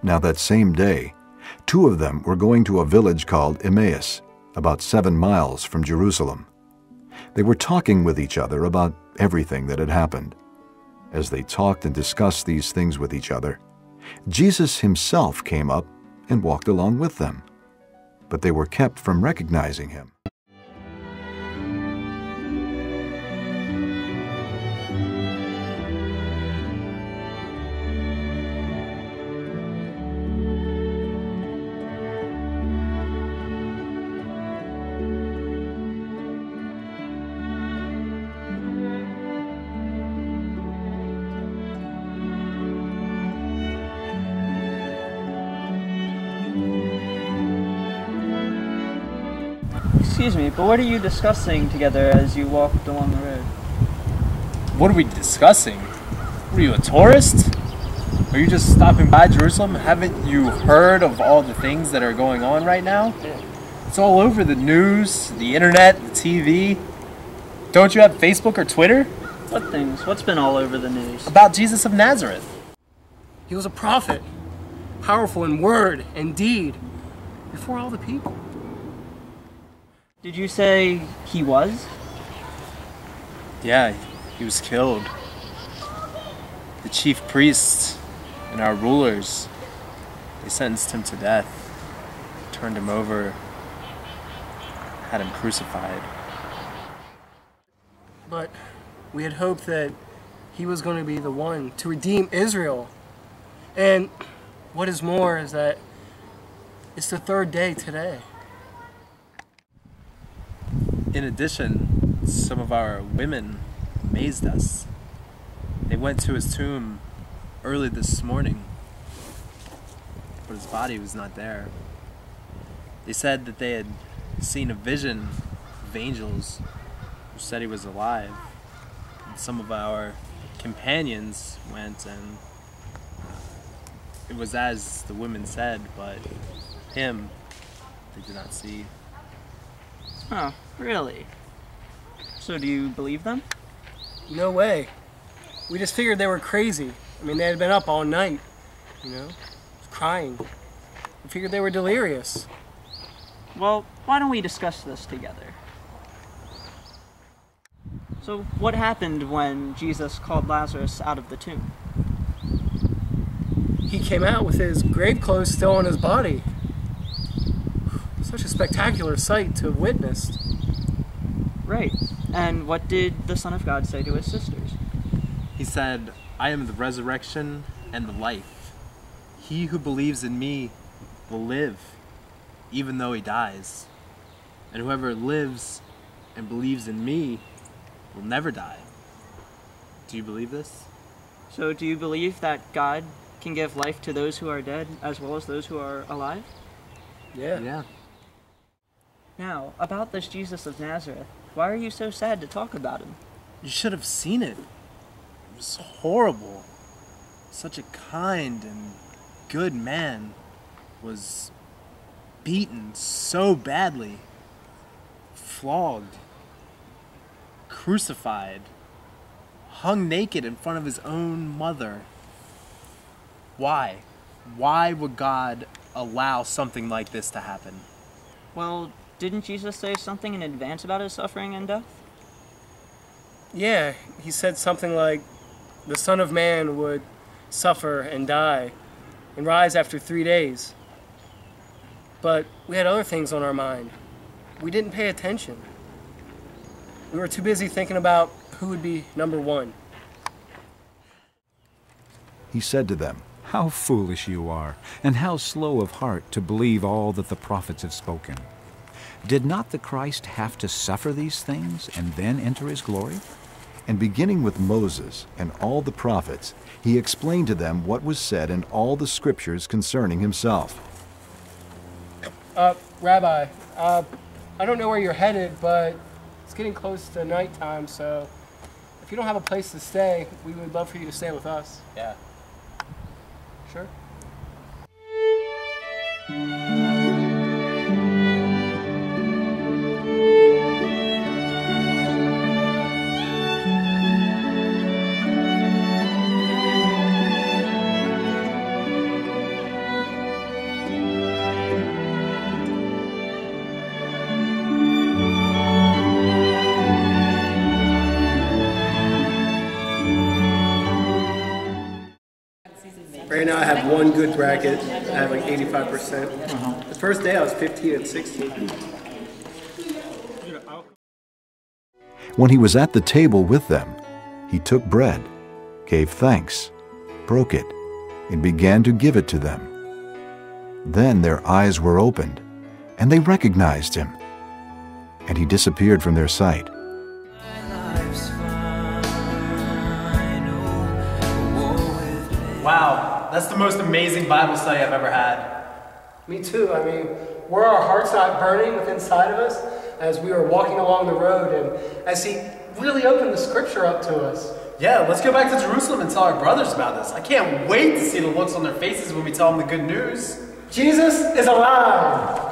Now that same day, two of them were going to a village called Emmaus, about 7 miles from Jerusalem. They were talking with each other about everything that had happened. As they talked and discussed these things with each other, Jesus himself came up and walked along with them. But they were kept from recognizing him. Excuse me, but what are you discussing together as you walked along the road? What are we discussing? Were you a tourist? Are you just stopping by Jerusalem? Haven't you heard of all the things that are going on right now? Yeah. It's all over the news, the internet, the TV. Don't you have Facebook or Twitter? What things? What's been all over the news? About Jesus of Nazareth. He was a prophet, powerful in word and deed, before all the people. Did you say he was? Yeah, he was killed. The chief priests and our rulers, they sentenced him to death, turned him over, had him crucified. But we had hoped that he was going to be the one to redeem Israel. And what is more is that it's the third day today. In addition, some of our women amazed us. They went to his tomb early this morning, but his body was not there. They said that they had seen a vision of angels who said he was alive. And some of our companions went, and it was as the women said, but him they did not see. Oh, really? So do you believe them? No way. We just figured they were crazy. I mean, they had been up all night, crying. We figured they were delirious. Well, why don't we discuss this together? So what happened when Jesus called Lazarus out of the tomb? He came out with his grave clothes still on his body. Such a spectacular sight to have witnessed. Right. And what did the Son of God say to his sisters? He said, "I am the resurrection and the life. He who believes in me will live, even though he dies. And whoever lives and believes in me will never die." Do you believe this? So do you believe that God can give life to those who are dead as well as those who are alive? Yeah. Now, about this Jesus of Nazareth, why are you so sad to talk about him? You should have seen it. It was horrible. Such a kind and good man was beaten so badly, flogged, crucified, hung naked in front of his own mother. Why? Why would God allow something like this to happen? Well, didn't Jesus say something in advance about his suffering and death? Yeah, he said something like, the Son of Man would suffer and die and rise after 3 days. But we had other things on our mind. We didn't pay attention. We were too busy thinking about who would be number one. He said to them, How foolish you are, and how slow of heart to believe all that the prophets have spoken. Did not the Christ have to suffer these things and then enter his glory? And beginning with Moses and all the prophets, he explained to them what was said in all the scriptures concerning himself. Rabbi, I don't know where you're headed, but it's getting close to nighttime, so if you don't have a place to stay, we would love for you to stay with us. Yeah. Sure. now I have one good bracket. I have like 85%. The first day I was 15 and 16. When he was at the table with them, he took bread, gave thanks, broke it, and began to give it to them. Then their eyes were opened, and they recognized him, and he disappeared from their sight. Wow, that's the most amazing Bible study I've ever had. Me too. I mean, were our hearts not burning within inside of us as we were walking along the road and as he really opened the scripture up to us? Yeah, let's go back to Jerusalem and tell our brothers about this. I can't wait to see the looks on their faces when we tell them the good news. Jesus is alive!